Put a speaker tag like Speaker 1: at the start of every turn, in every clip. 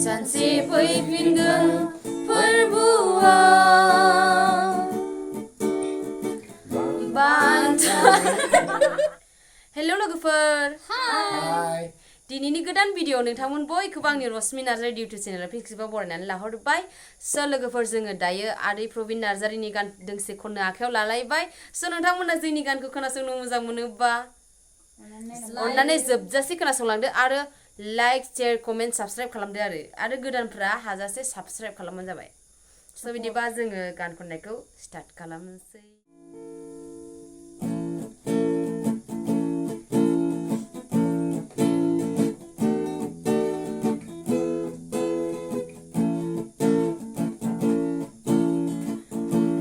Speaker 1: सानसे फैफिनगोन फोरबोआ बान्था हेलौ लोगोफोर
Speaker 2: हाय
Speaker 1: दिनैनि गोदान भिडिअ नोंथांमोन बयखौबो आंनि रश्मि नार्जारि इउटिउब चेनेलाव फिन बरायनानै लाहरबाय स' लोगोफोर जोङो दायो आदै प्रबिन नार्जारिनि गान दोंसे खननो आखायाव लालायबाय स' नोंथांमोना जोंनि गानखौ खोनासंनो मोजां मोनोबा अन्नानै जोबजासे खोनासंलांदो आरो लाइक शेयार कमेन्ट साबस्क्राइब खालामदो आरो गोदानफ्रा हाजासे साबस्क्राइब खालामबानो जाबाय स' बिदिबा जोङो गान खननायखौ स्टार्ट खालामनोसै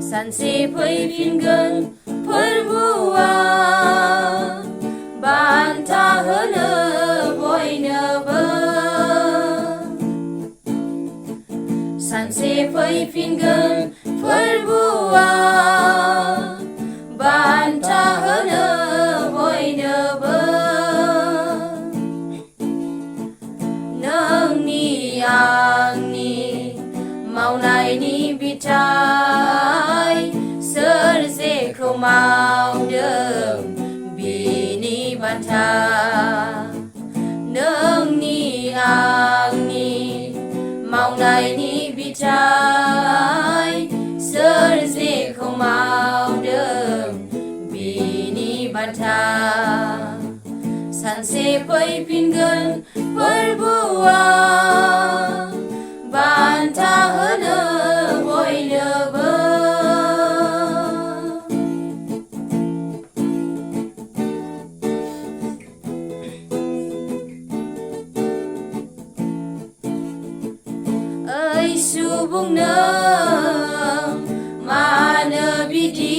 Speaker 1: सानसे फैफिनगोन फोरबोआ बान्था होनो बयनोबो सानसे फैफिनगोन फोरबोआ बान्था होनो बयनोबो नोंनि आंनि मावनायनि बिथाइ सोर जेखौ मावदों बिनि बान्था नोंनि आंनि मावनायनि बिथाइ सोर जेखौ मावदों बिनि बान्था सानसे फैफिनगोन फोरबोआ बान्था होनो बयनोबो ओइ सुबुं नों मानो बिदि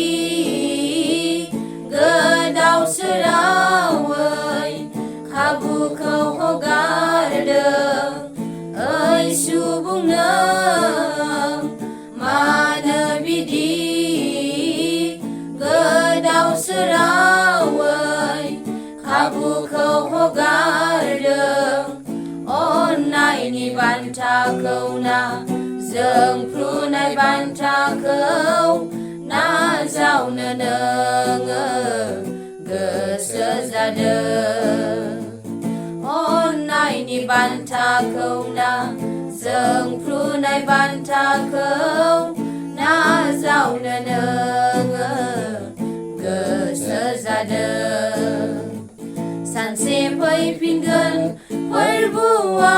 Speaker 1: गोदाव सोरावै खाबुखौ हगारदों ओइ सुबुं नों मानो बिदि गोदाव सोरावै खाबुखौ हगारदों अननायनि बान्थाखौ ना जोंफ्रुनाय बान्थाखौ नाजावनो नोङो गोसो जादों अननायनि बान्थाखौ ना जोंफ्रुनाय बान्थाखौ नाजावनो नोङो गोसो जादों सानसे फैफिनगोन फोरबोआ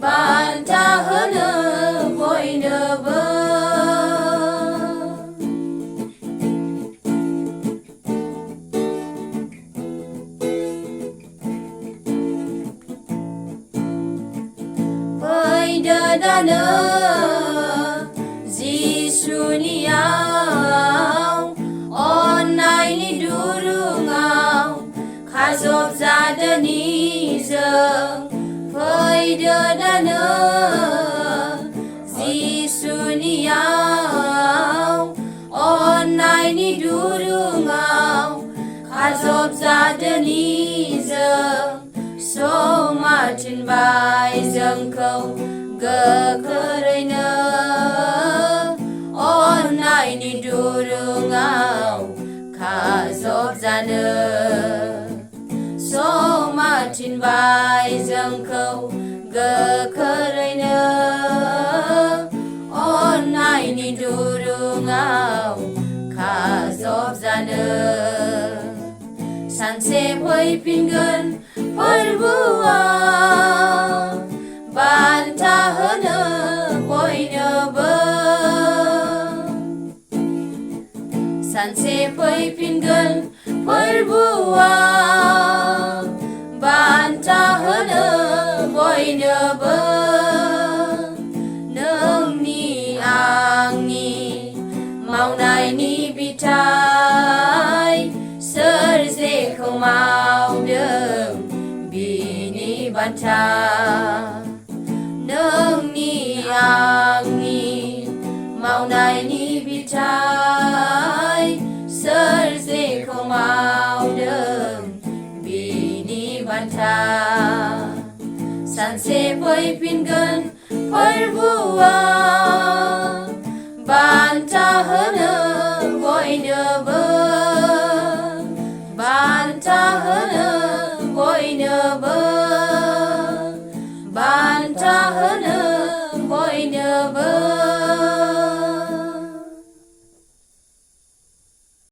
Speaker 1: बान्था होनो बयनोबो फैदो दानो जिसुनियाव अननायनि दुरुङाव खाजब जादो निजों फैदो दानो जिसुनियाव अननायनि दुरुङाव खाजब जादो निजों समा थिनबाय जोंखौ गोख्रैनो अननायनि दुरुङाव खाजब जानो समा थिनबाय जोंखौ गोख्रैनो अननायनि दुरुङाव खाजब जानो सानसे फैफिनगोन फोरबोआ बान्था होनो बयनोबो सानसे फैफिनगोन फोरबोआ बान्था होनो बयनोबो नोंनि आंनि मावनायनि बिथाइ सोर जेखौ मावदों बिनि बान्था नोंनि आंनि मावनायनि बिथाइ सोर जेखौ मावदों बिनि बान्था सानसे फैफिनगोन फोरबुआ बान्था होनो बयनोबो बान्था होनो